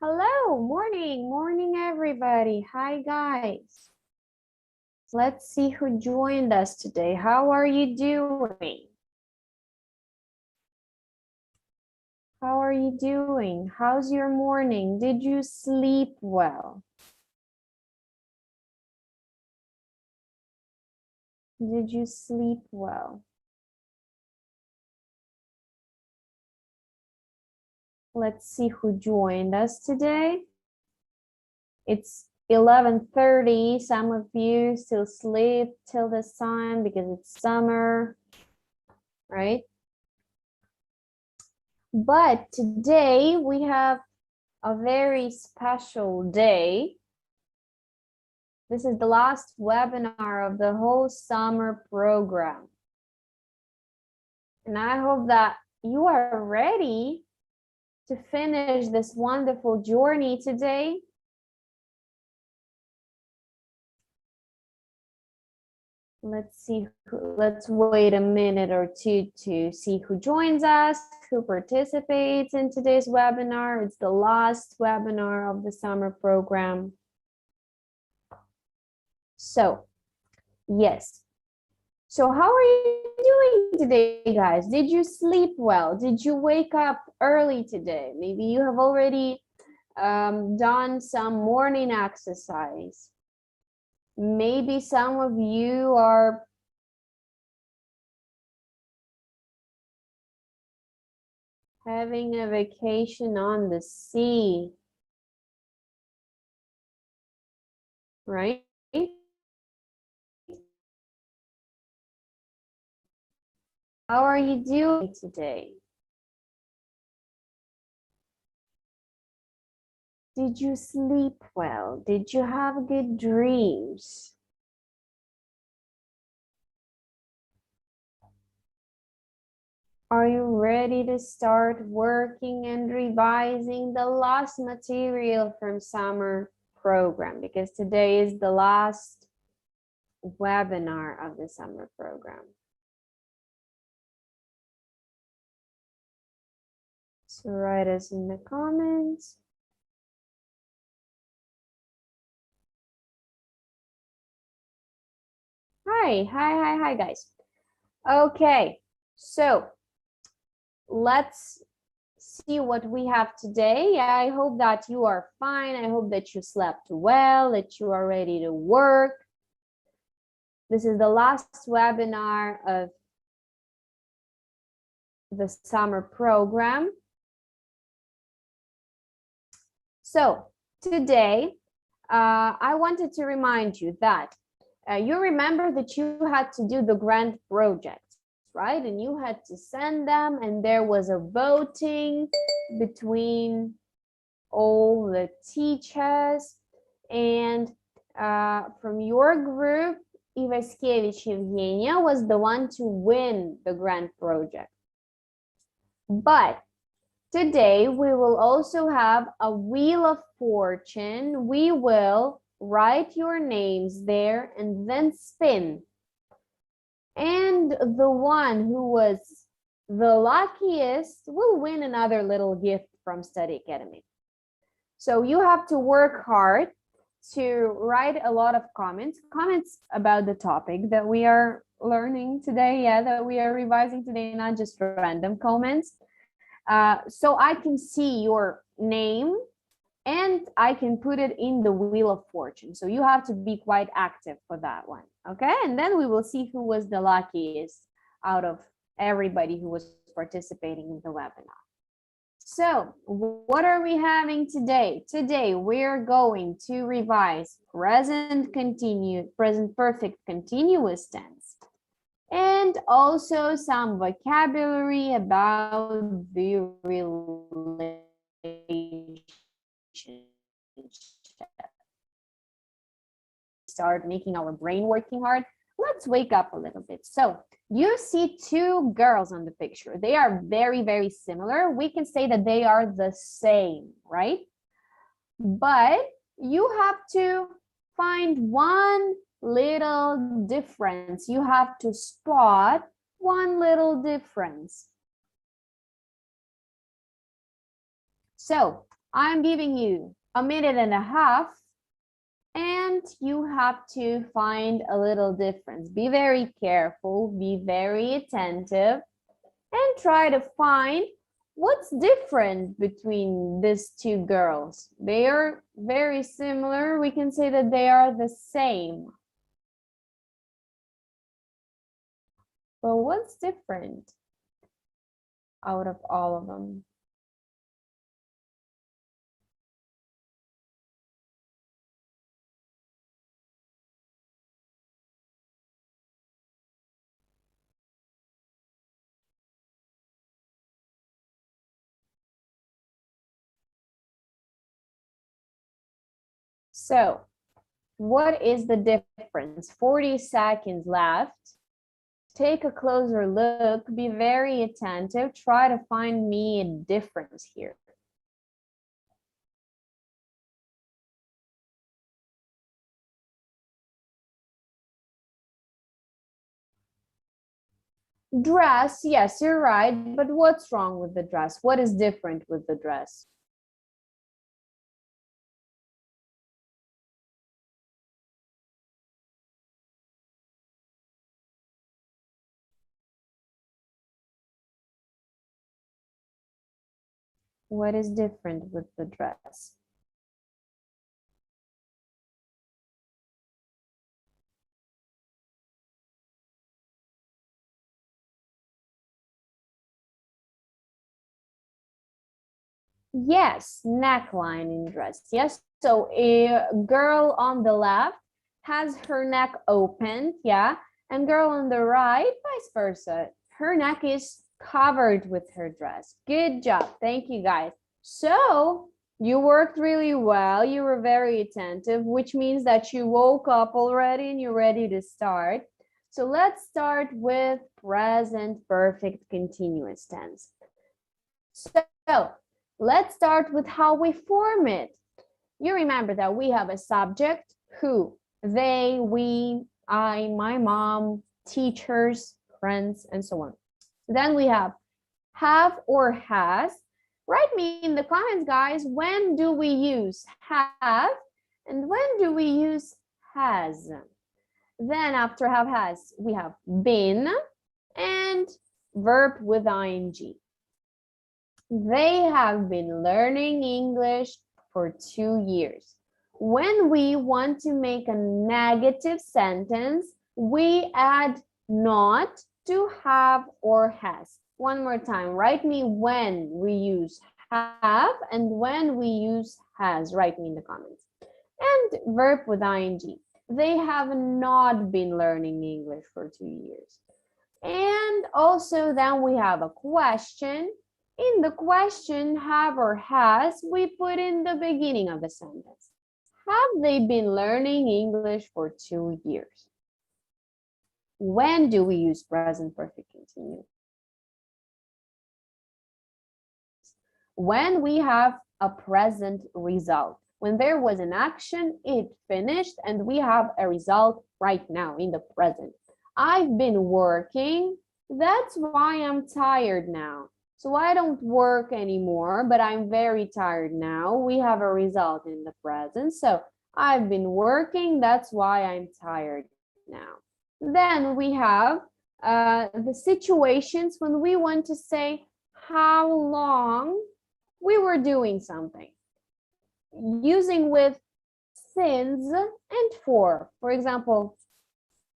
Hello, morning everybody. Hi guys. Let's see who joined us today. How are you doing? How are you doing? How's your morning? Did you sleep well? Did you sleep well? Let's see who joined us today. It's 11:30. Some of you still sleep till this time because it's summer, right? But today we have a very special day. This is the last webinar of the whole summer program. And I hope that you are ready to finish this wonderful journey today. Let's wait a minute or two to see who joins us, who participates in today's webinar. It's the last webinar of the summer program. So, yes. So how are you doing today, guys? Did you sleep well? Did you wake up early today? Maybe you have already done some morning exercise. Maybe some of you are having a vacation on the sea, right? How are you doing today? Did you sleep well? Did you have good dreams? Are you ready to start working and revising the last material from summer program? Because today is the last webinar of the summer program. So write us in the comments. Hi guys. Okay, so let's see what we have today. I hope that you are fine. I hope that you slept well, that you are ready to work. This is the last webinar of the summer program. So today, I wanted to remind you that you remember that you had to do the grant projects, right? And you had to send them, and there was a voting between all the teachers. And from your group, Ivaskevich Evgenia was the one to win the grant project. But today we will also have a wheel of fortune. We will write your names there and then spin. And the one who was the luckiest will win another little gift from Study Academy. So you have to work hard to write a lot of comments about the topic that we are learning today, that we are revising today, not just random comments. So I can see your name and I can put it in the wheel of fortune. So you have to be quite active for that one, okay? And then we will see who was the luckiest out of everybody who was participating in the webinar. So what are we having today? Today we're going to revise present perfect continuous tense, and also some vocabulary about the relationship. Start making our brain working hard. Let's wake up a little bit. So you see two girls on the picture. They are very, very similar. We can say that they are the same, right? But you have to find one little difference. You have to spot one little difference. So I'm giving you a minute and a half, and you have to find a little difference. Be very careful, be very attentive, and try to find what's different between these two girls. They are very similar. We can say that they are the same. But what's different out of all of them? So, what is the difference? 40 seconds left. Take a closer look, be very attentive, try to find me a difference here. Dress, yes, you're right, but what's wrong with the dress? What is different with the dress? What is different with the dress? Yes, neckline in dress. Yes, so a girl on the left has her neck opened, yeah, and girl on the right, vice versa. Her neck is covered with her dress. Good job. Thank you, guys. So you worked really well. You were very attentive, which means that you woke up already and you're ready to start. So let's start with present perfect continuous tense. So let's start with how we form it. You remember that we have a subject, who, they, we, I, my mom, teachers, friends, and so on. Then we have or has. Write me in the comments, guys, when do we use have and when do we use has? Then after have, has, we have been and verb with ing. They have been learning English for 2 years. When we want to make a negative sentence, we add not to have or has. One more time, write me when we use have and when we use has. Write me in the comments. And verb with ing. They have not been learning English for 2 years. And also then we have a question. In the question, have or has, we put in the beginning of the sentence. Have they been learning English for 2 years? When do we use present perfect continuous? When we have a present result. When there was an action, it finished, and we have a result right now in the present. I've been working. That's why I'm tired now. So I don't work anymore, but I'm very tired now. We have a result in the present. So I've been working. That's why I'm tired now. Then we have the situations when we want to say how long we were doing something. Using with since and for. For example,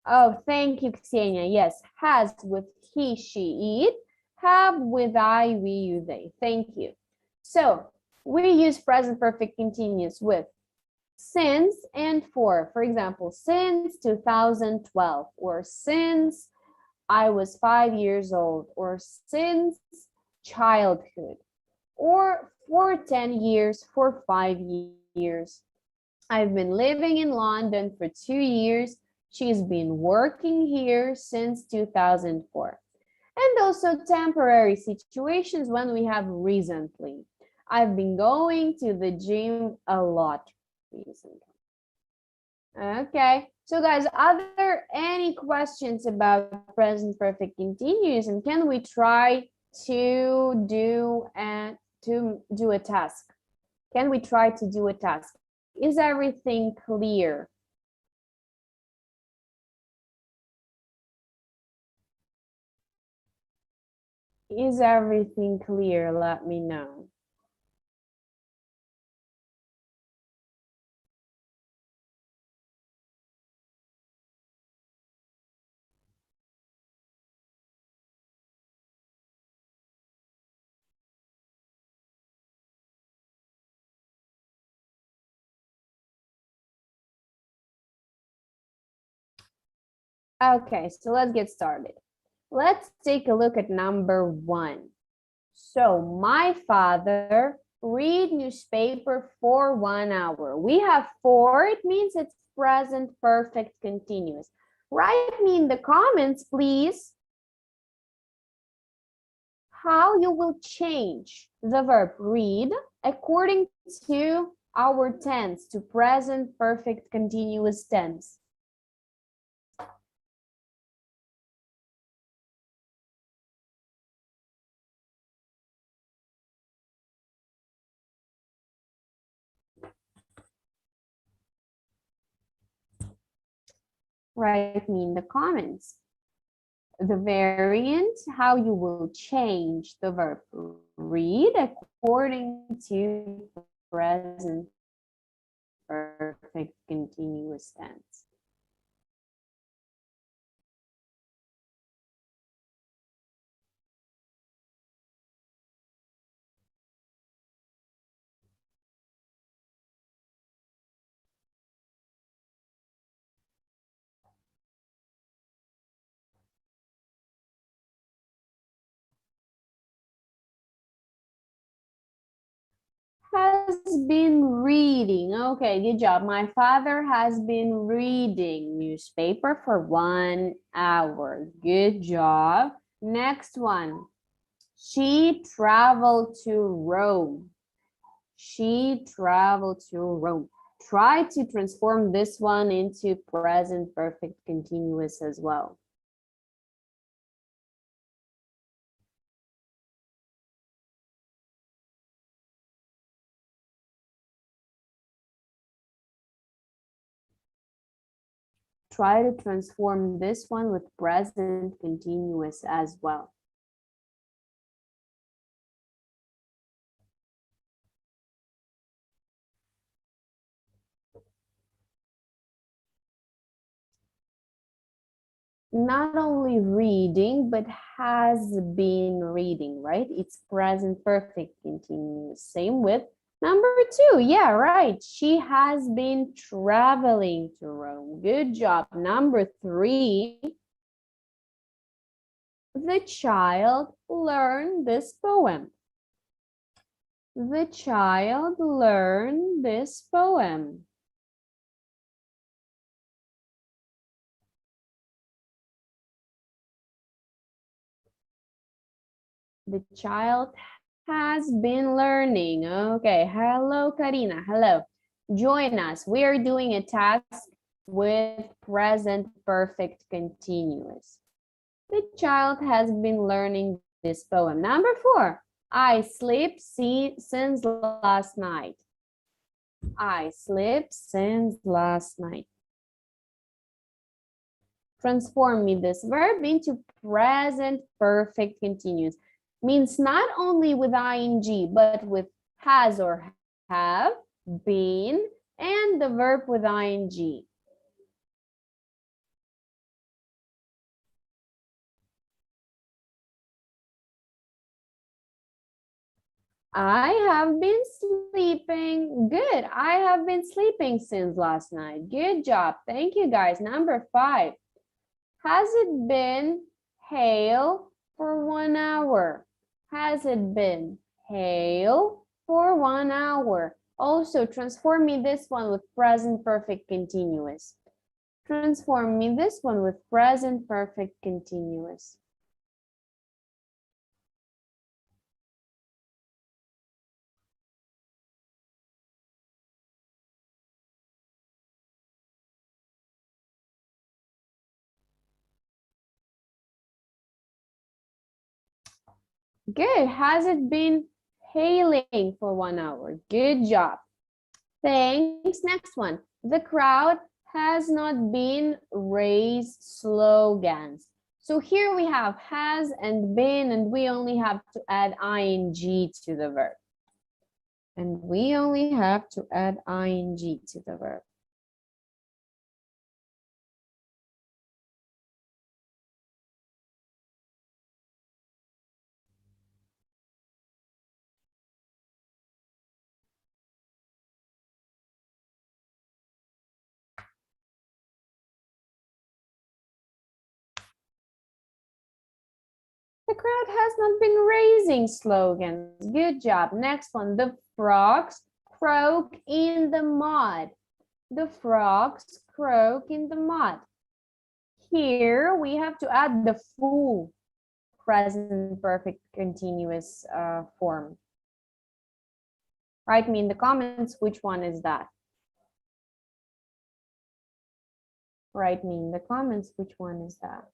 oh, thank you, Ksenia. Yes, has with he, she, it. Have with I, we, you, they. Thank you. So we use present perfect continuous with since and for. For example, since 2012, or since I was 5 years old, or since childhood, or for 10 years, for 5 years. I've been living in London for 2 years. She's been working here since 2004. And also temporary situations when we have recently. I've been going to the gym a lot recently. Okay, so guys, are there any questions about present perfect continuous, and can we try to do a task? Can we try to do a task? Is everything clear? Is everything clear? Let me know. Okay, so let's get started. Let's take a look at number 1. So my father read newspaper for 1 hour. We have 4, it means it's present perfect continuous. Write me in the comments, please, how you will change the verb read according to our tense, to present perfect continuous tense. Write me in the comments the variant, how you will change the verb read according to present perfect continuous tense. Has been reading. Okay, good job. My father has been reading newspaper for 1 hour. Good job. Next one. She traveled to Rome. She traveled to Rome. Try to transform this one into present perfect continuous as well. Try to transform this one with present continuous as well. Not only reading, but has been reading, right? It's present perfect continuous. Same with number 2. Yeah, right. She has been traveling to Rome. Good job. Number 3. The child learned this poem. The child learned this poem. The child has been learning. Okay, hello, Karina. Hello. Join us. We are doing a task with present perfect continuous. The child has been learning this poem. Number 4. I sleep since last night. I sleep since last night. Transform me this verb into present perfect continuous. Means not only with ing, but with has or have, been, and the verb with ing. I have been sleeping. Good. I have been sleeping since last night. Good job. Thank you, guys. Number 5. Has it been hail for 1 hour? Has it been hail for 1 hour? Also, transform me this one with present perfect continuous. Transform me this one with present perfect continuous. Good. Has it been hailing for 1 hour. Good job. Thanks. Next one. The crowd has not been raised slogans. So here we have has and been, and we only have to add ing to the verb. And we only have to add ing to the verb. The crowd has not been raising slogans. Good job. Next one. The frogs croak in the mud. The frogs croak in the mud. Here we have to add the full present perfect continuous form. Write me in the comments which one is that. Write me in the comments which one is that.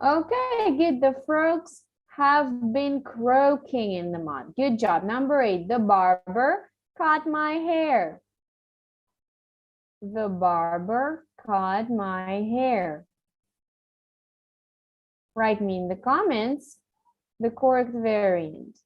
Okay, good. The frogs have been croaking in the mud. Good job. Number 8, the barber cut my hair. The barber cut my hair. Write me in the comments the correct variant.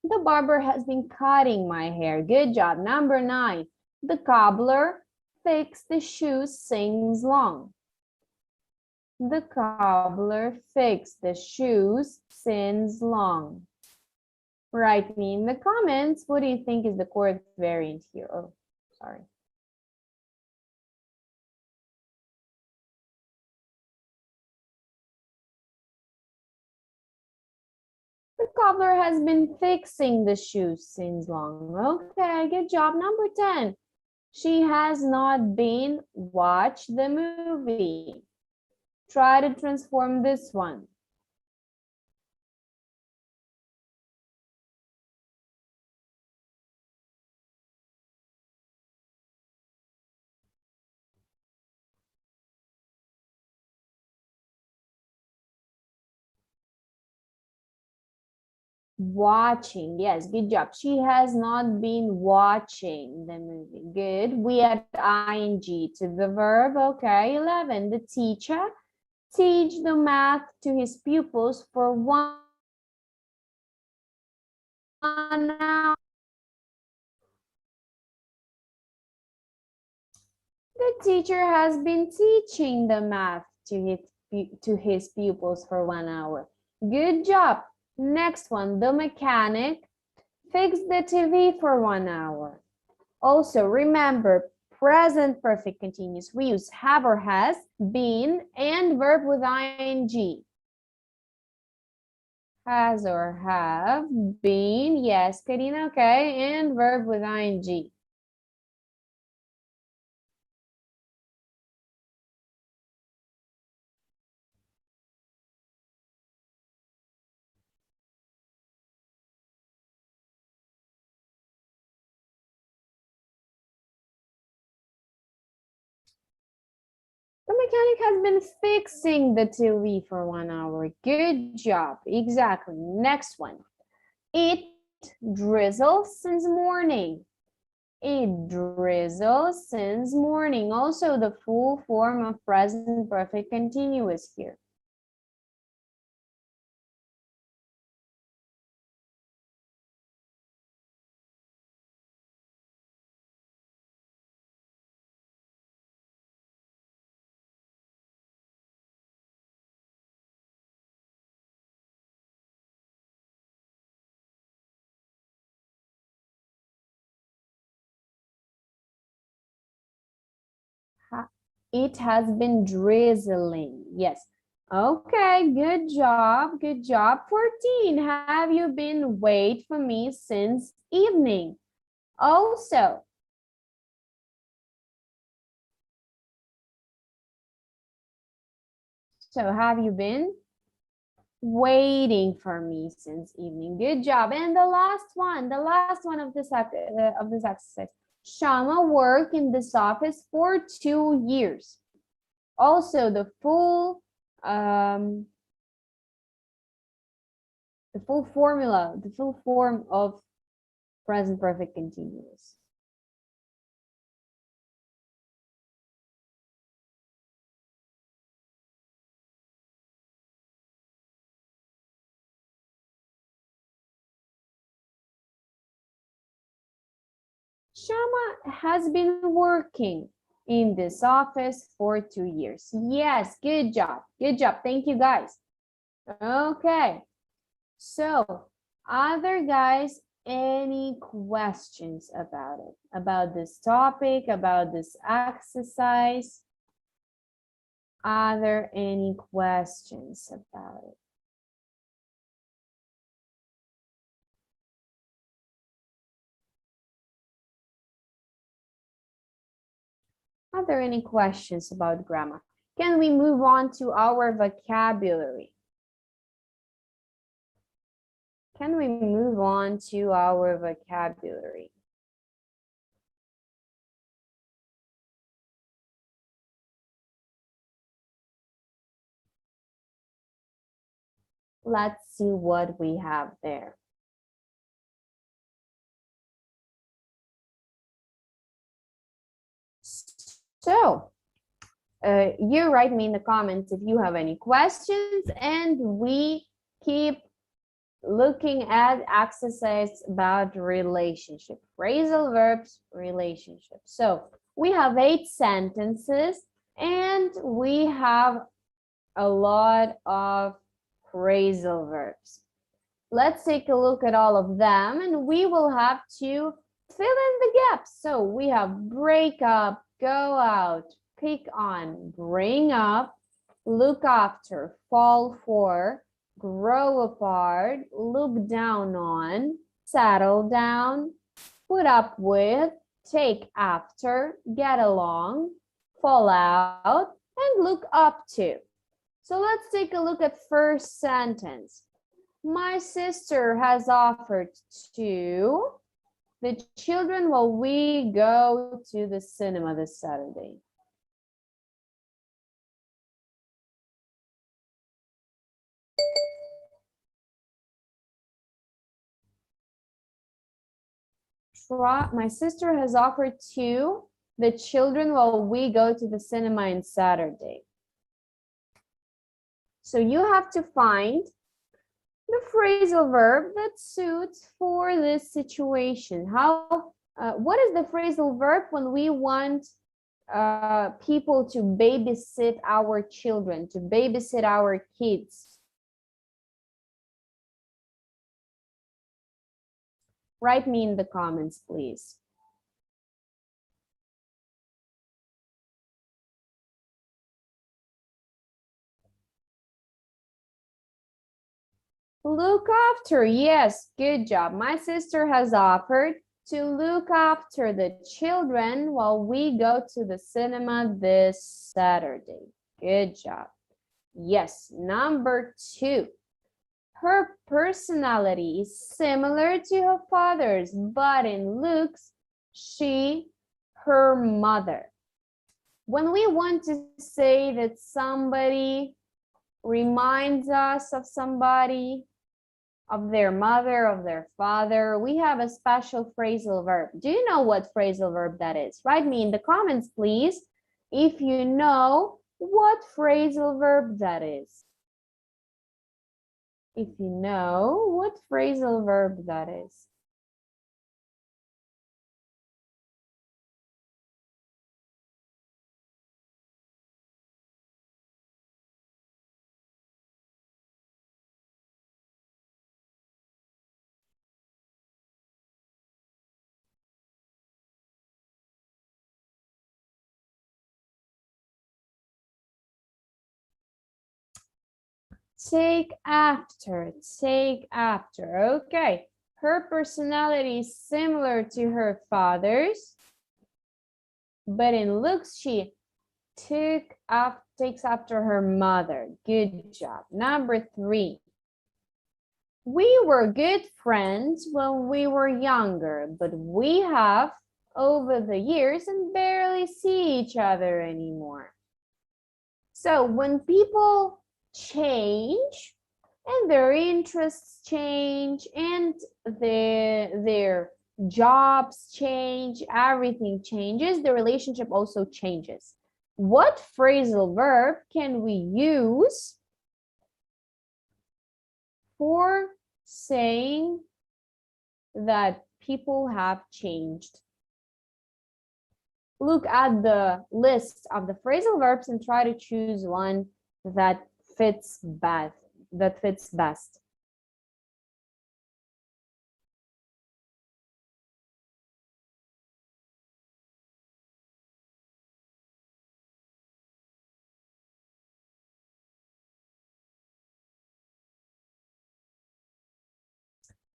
The barber has been cutting my hair. Good job. Number 9, the cobbler fixed the shoes since long. The cobbler fixed the shoes since long. Write me in the comments, what do you think is the correct variant here? Oh, sorry. The cobbler has been fixing the shoes since long. Okay, good job. Number 10. She has not been watched the movie. Try to transform this one. Watching, yes, good job. She has not been watching the movie. Good. We add ing to the verb. Okay. 11. The teacher teach the math to his pupils for 1 hour. The teacher has been teaching the math to his pupils for 1 hour. Good job. Next one, the mechanic fixed the TV for 1 hour. Also, remember, present perfect continuous. We use have or has, been, and verb with ing. Has or have, been, yes, Karina, okay, and verb with ing. The mechanic has been fixing the TV for 1 hour. Good job. Exactly. Next one. It drizzles since morning. It drizzles since morning. Also the full form of present perfect continuous here. It has been drizzling. Yes. Okay, good job. Good job. 14. Have you been wait for me since evening? Also, so have you been waiting for me since evening? Good job. And the last one of this exercise. Shama worked in this office for 2 years. Also, the full formula, the full form of present perfect continuous. Shama has been working in this office for 2 years. Yes, good job. Good job. Thank you, guys. Okay. So, other guys, any questions about it? About this topic, about this exercise? Are there any questions about it? Are there any questions about grammar? Can we move on to our vocabulary? Can we move on to our vocabulary? Let's see what we have there. So, you write me in the comments if you have any questions, and we keep looking at exercise about relationship, phrasal verbs, relationship. So we have 8 sentences and we have a lot of phrasal verbs. Let's take a look at all of them and we will have to fill in the gaps. So we have break up, go out, pick on, bring up, look after, fall for, grow apart, look down on, settle down, put up with, take after, get along, fall out, and look up to. So let's take a look at first sentence. My sister has offered to the children while we go to the cinema this Saturday. My sister has offered to the children while we go to the cinema on Saturday. So you have to find the phrasal verb that suits for this situation. What is the phrasal verb when we want people to babysit our children, to babysit our kids? Write me in the comments, please. Look after, yes, good job. My sister has offered to look after the children while we go to the cinema this Saturday. Good job. Yes, number 2. Her personality is similar to her father's, but in looks, her mother. When we want to say that somebody reminds us of somebody, of their mother, of their father, we have a special phrasal verb. Do you know what phrasal verb that is? Write me in the comments, please, if you know what phrasal verb that is. If you know what phrasal verb that is. Take after, take after. Okay. Her personality is similar to her father's, but in looks she takes after her mother. Good job. Number 3. We were good friends when we were younger, but we have over the years and barely see each other anymore. So when people change and their interests change and their jobs change, everything changes, the relationship also changes. What phrasal verb can we use for saying that people have changed? Look at the list of the phrasal verbs and try to choose one that fits best.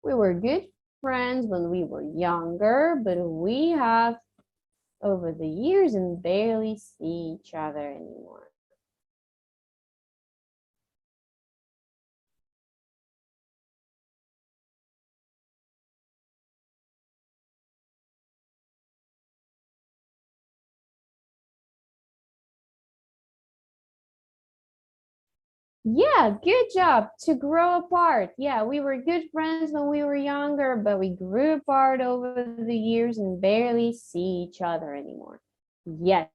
We were good friends when we were younger, but we have over the years and barely see each other anymore. Yeah, good job. To grow apart. Yeah, we were good friends when we were younger, but we grew apart over the years and barely see each other anymore. Yes,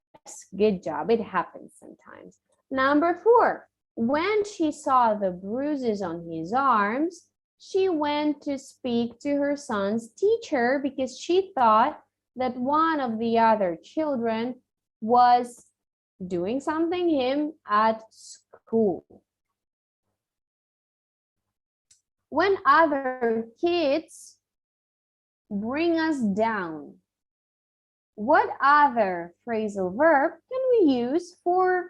good job. It happens sometimes. Number 4. When she saw the bruises on his arms, she went to speak to her son's teacher because she thought that one of the other children was doing something him at school. When other kids bring us down, what other phrasal verb can we use for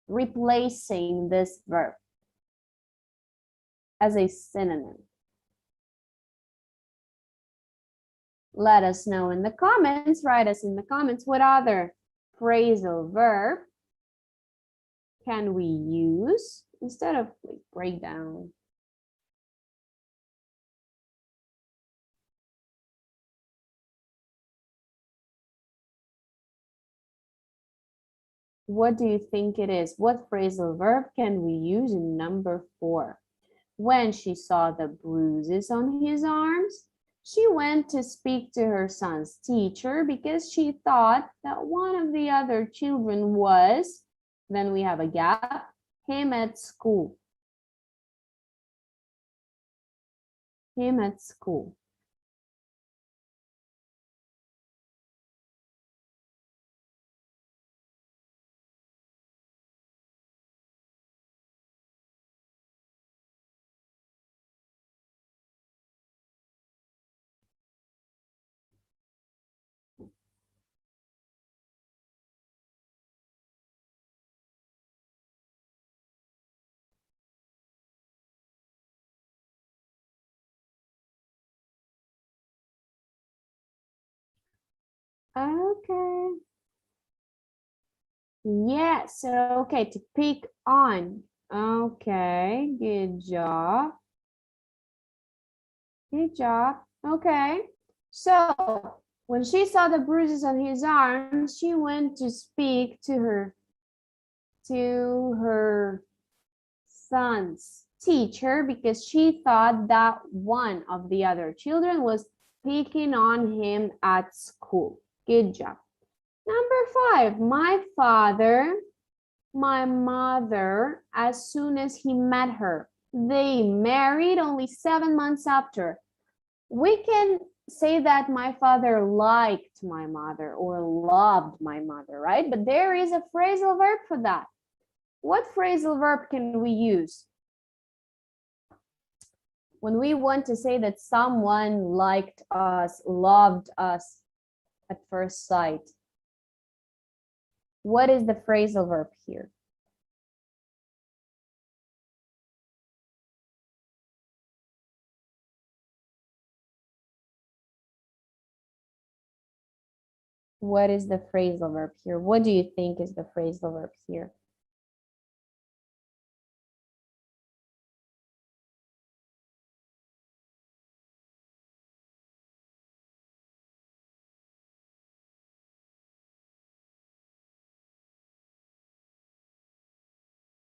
replacing this verb as a synonym? Let us know in the comments. Write us in the comments what other phrasal verb can we use instead of break down. What do you think it is? What phrasal verb can we use in number 4? When she saw the bruises on his arms, she went to speak to her son's teacher because she thought that one of the other children was, then we have a gap, him at school. Him at school. Okay. Yeah, so okay, to pick on. Okay, good job. Good job. Okay. So when she saw the bruises on his arms, she went to speak to her son's teacher because she thought that one of the other children was picking on him at school. Good job. Number 5, my father, my mother, as soon as he met her. They married only 7 months after. We can say that my father liked my mother or loved my mother, right? But there is a phrasal verb for that. What phrasal verb can we use when we want to say that someone liked us, loved us at first sight? What is the phrasal verb here? What is the phrasal verb here? What do you think is the phrasal verb here?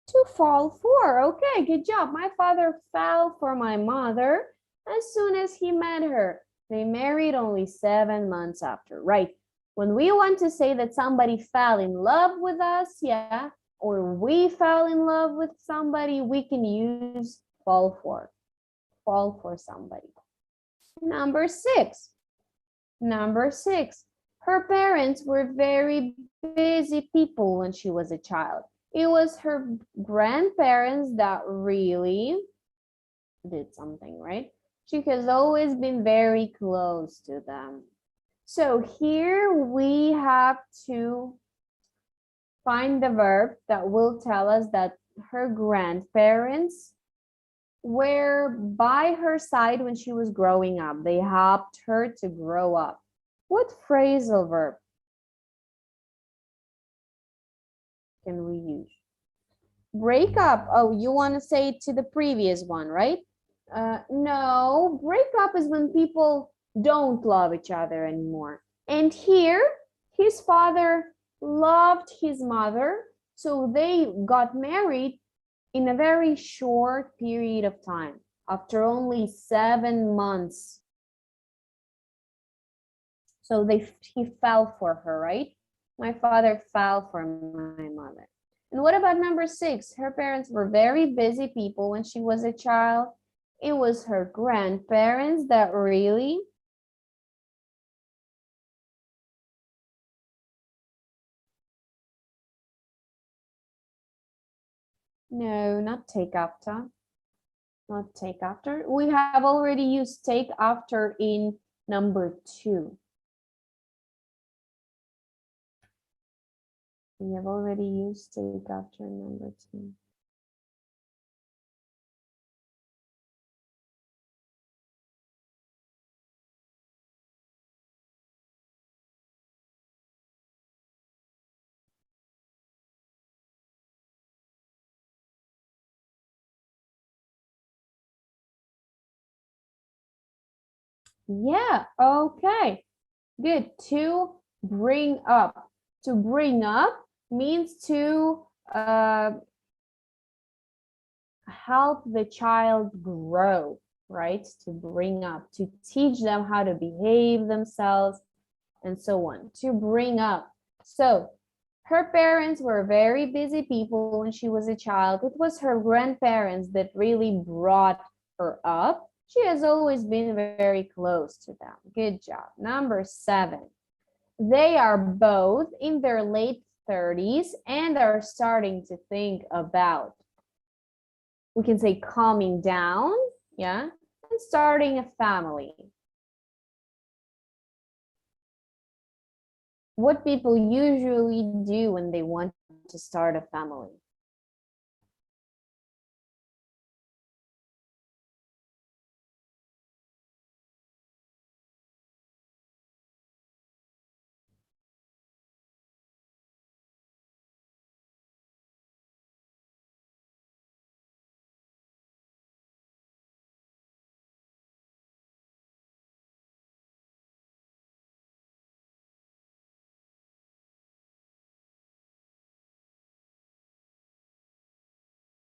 To fall for. Okay, good job. My father fell for my mother as soon as he met her. They married only 7 months after, right? When we want to say that somebody fell in love with us, yeah, or we fell in love with somebody, we can use fall for somebody. Number 6. Number 6. Her parents were very busy people when she was a child. It was her grandparents that really did something, right? She has always been very close to them. So here we have to find the verb that will tell us that her grandparents were by her side when she was growing up. They helped her to grow up. What phrasal verb can we use? Break up. Oh, you want to say it to the previous one, right? No, break up is when people don't love each other anymore. And here, his father loved his mother, so they got married in a very short period of time, after only 7 months. So he fell for her, right? My father fell for my mother. And what about number 6? Her parents were very busy people when she was a child. It was her grandparents that really. No, not take after. Not take after. We have already used take after in number 2. We have already used take after in number 2. Yeah, okay. Good. To bring up. To bring up means to help the child grow, right? To bring up, to teach them how to behave themselves, and so on. To bring up. So her parents were very busy people when she was a child. It was her grandparents that really brought her up. She has always been very close to them. Good job. Number 7. They are both in their late 30s and are starting to think about, we can say, calming down, yeah, and starting a family. What people usually do when they want to start a family.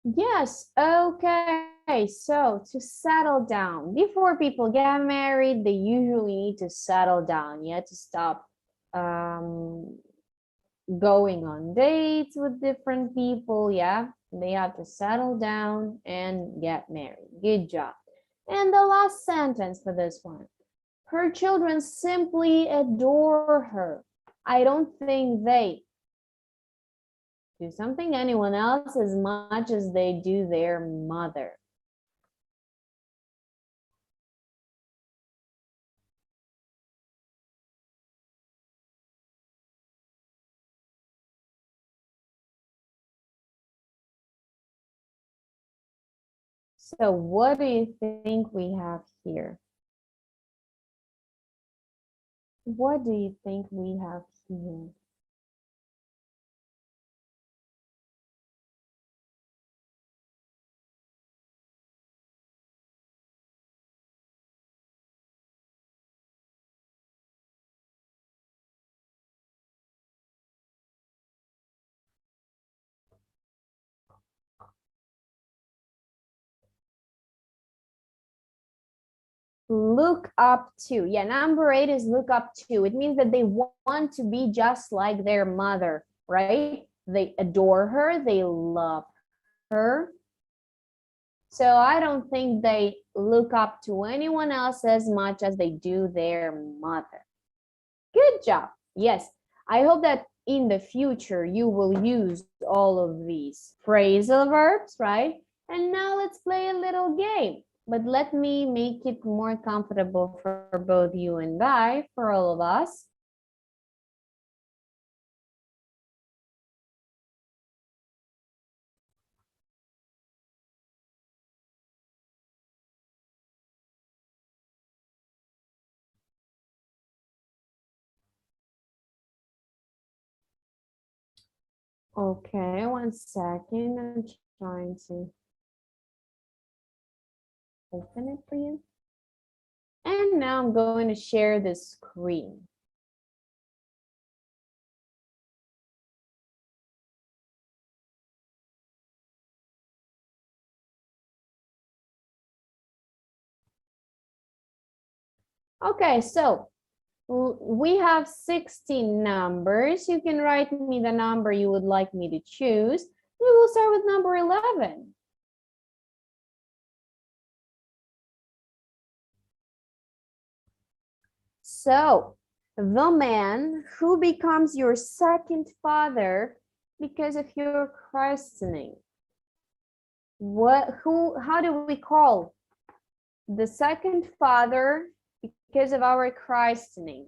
Yes, okay. So to settle down, before people get married, they usually need to settle down, yeah, to stop um, going on dates with different people, yeah. They have to settle down and get married. Good job. And the last sentence for this one. Her children simply adore her. I don't think they do something anyone else as much as they do their mother. So what do you think we have here? What do you think we have here? Look up to. Yeah, number 8 is look up to. It means that they want to be just like their mother, right? They adore her, they love her. So I don't think they look up to anyone else as much as they do their mother. Good job. Yes, I hope that in the future you will use all of these phrasal verbs, right? And now let's play a little game. But let me make it more comfortable for both you and I, for all of us. Okay, one second. I'm trying to open it for you. And now I'm going to share the screen. Okay, so we have 16 numbers. You can write me the number you would like me to choose. We will start with number 11. So, the man who becomes your second father because of your christening. How do we call the second father because of our christening?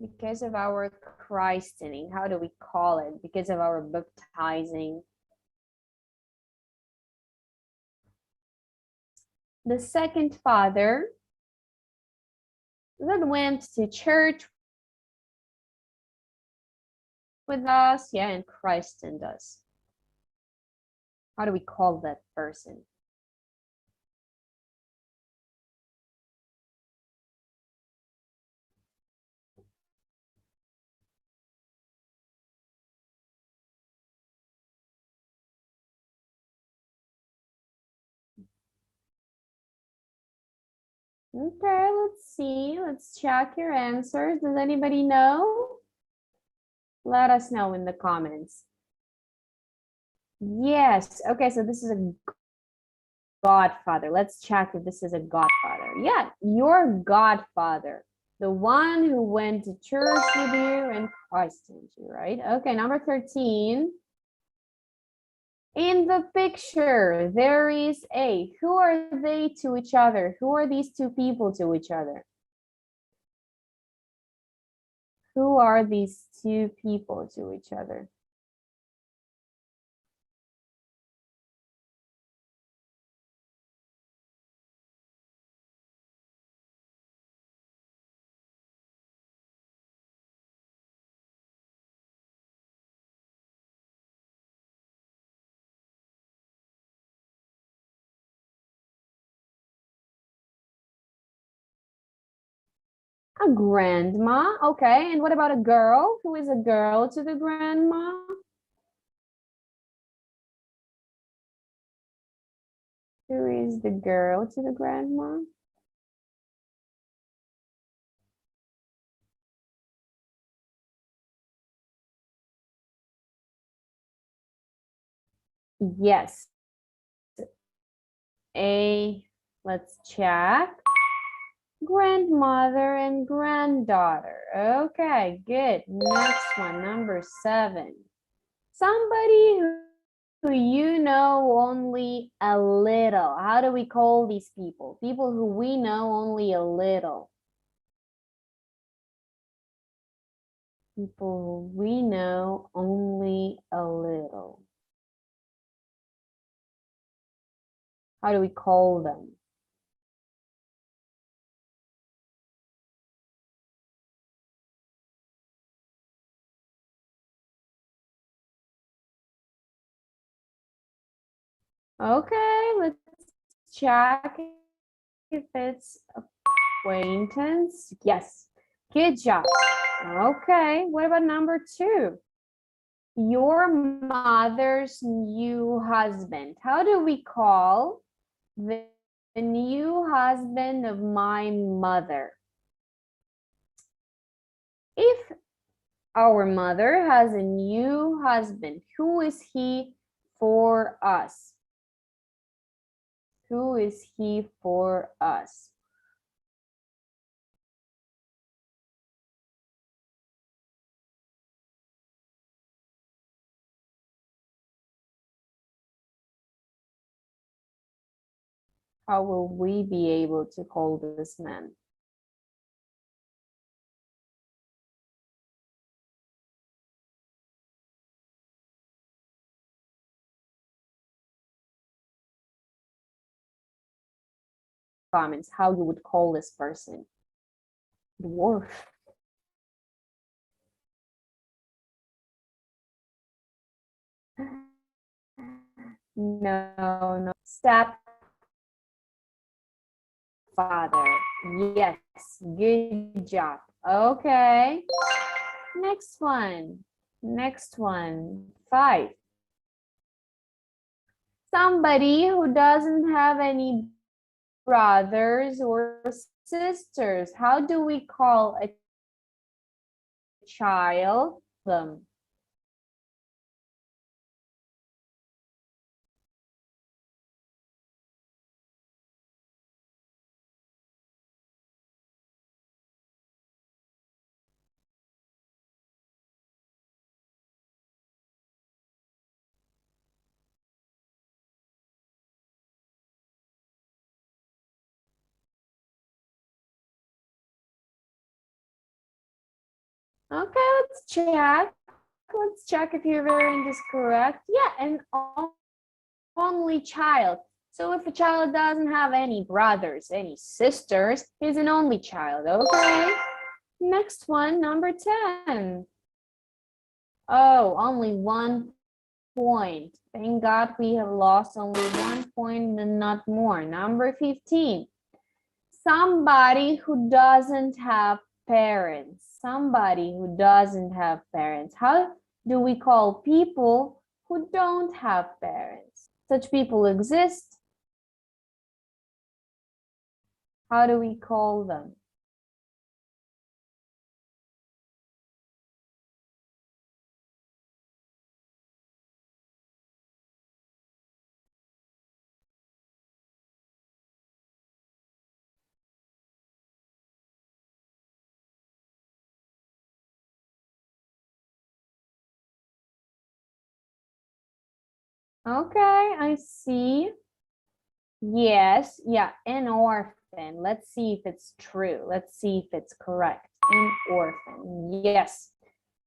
Because of our christening, how do we call it? Because of our baptizing. The second father that went to church with us, yeah, and christened us. How do we call that person? Okay, let's see. Let's check your answers. Does anybody know? Let us know in the comments. Yes. Okay, so this is a godfather. Let's check if this is a godfather. Yeah, your godfather. The one who went to church with you and christened you, right? Okay, number 13. In the picture, there is a. Who are they to each other? Who are these two people to each other? Who are these two people to each other? A grandma. Okay, and what about a girl? Who is a girl to the grandma? Who is the girl to the grandma? Yes. Let's check. Grandmother and granddaughter. Okay, good. Next one, number 7. Somebody who you know only a little. How do we call these people? People who we know only a little. People who we know only a little. How do we call them? Okay, let's check if it's acquaintance. Yes, good job. Okay, what about number 2? Your mother's new husband. How do we call the new husband of my mother? If our mother has a new husband, who is he for us? Who is he for us? How will we be able to call this man? Comments, how you would call this person? Dwarf. No. Stepfather. Yes, good job. Okay. Next one. 5. Somebody who doesn't have any brothers or sisters. How do we call a child them? Okay, let's check. Let's check if your variant is correct. Yeah, an only child. So if a child doesn't have any brothers, any sisters, he's an only child. Okay. Next one, number 10. Oh, only 1 point. Thank God we have lost only 1 point and not more. Number 15. Somebody who doesn't have parents. Somebody who doesn't have parents. How do we call people who don't have parents? Such people exist. How do we call them? Okay, I see. Yes, yeah, an orphan. Let's see if it's true. Let's see if it's correct. An orphan. Yes.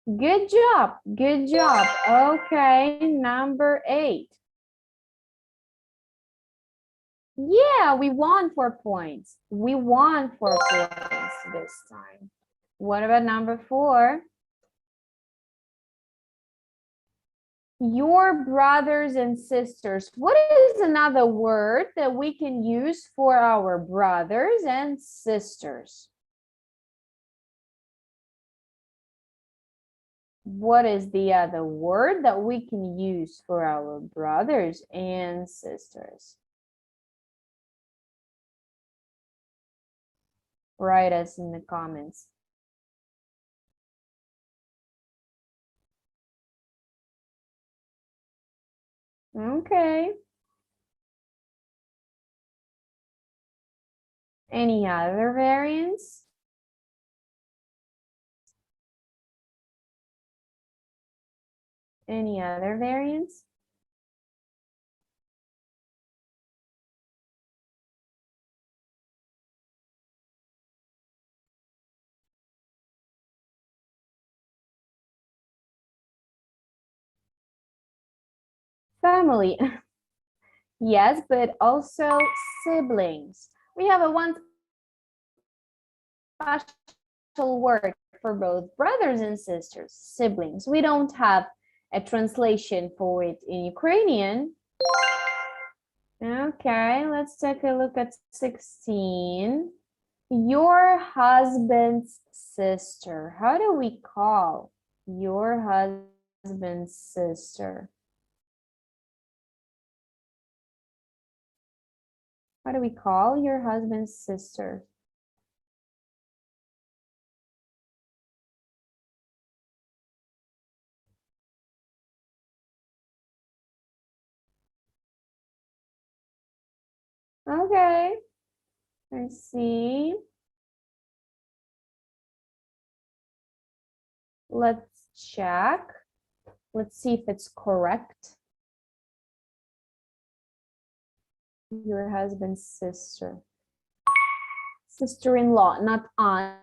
Good job. Good job. Okay, number 8. Yeah, we won 4 points. We won 4 points this time. What about number 4? Your brothers and sisters. What is another word that we can use for our brothers and sisters? What is the other word that we can use for our brothers and sisters? Write us in the comments. Okay. Any other variants? Any other variants? Family. Yes, but also siblings. We have a one special word for both brothers and sisters, siblings. We don't have a translation for it in Ukrainian. Okay, let's take a look at 16. Your husband's sister. How do we call your husband's sister? How do we call your husband's sister? Okay, let's see. Let's check. Let's see if it's correct. Your husband's sister. Sister-in-law, not aunt.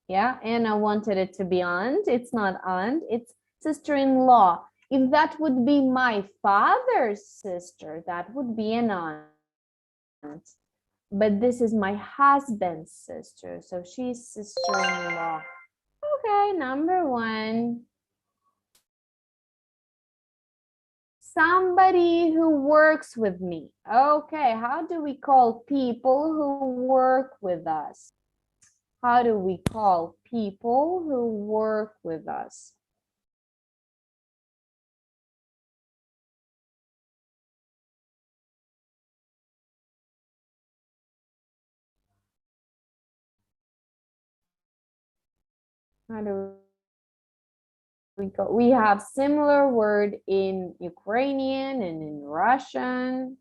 Yeah, Anna wanted it to be aunt. It's not aunt, it's sister-in-law. If that would be my father's sister, that would be an aunt. But this is my husband's sister, so she's sister-in-law. Okay, number 1. Somebody who works with me. Okay, how do we call people who work with us? How do we call people who work with us? How do we call? We have similar word in Ukrainian and in Russian.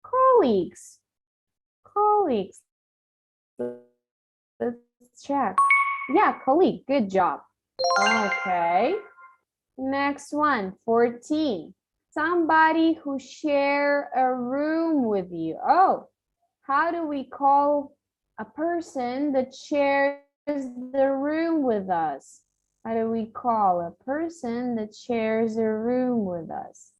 Colleagues. Colleagues. Let's check. Yeah, colleague. Good job. Okay. Next one, 14. Somebody who share a room with you. Oh, how do we call a person that shares the room with us? How do we call a person that shares a room with us?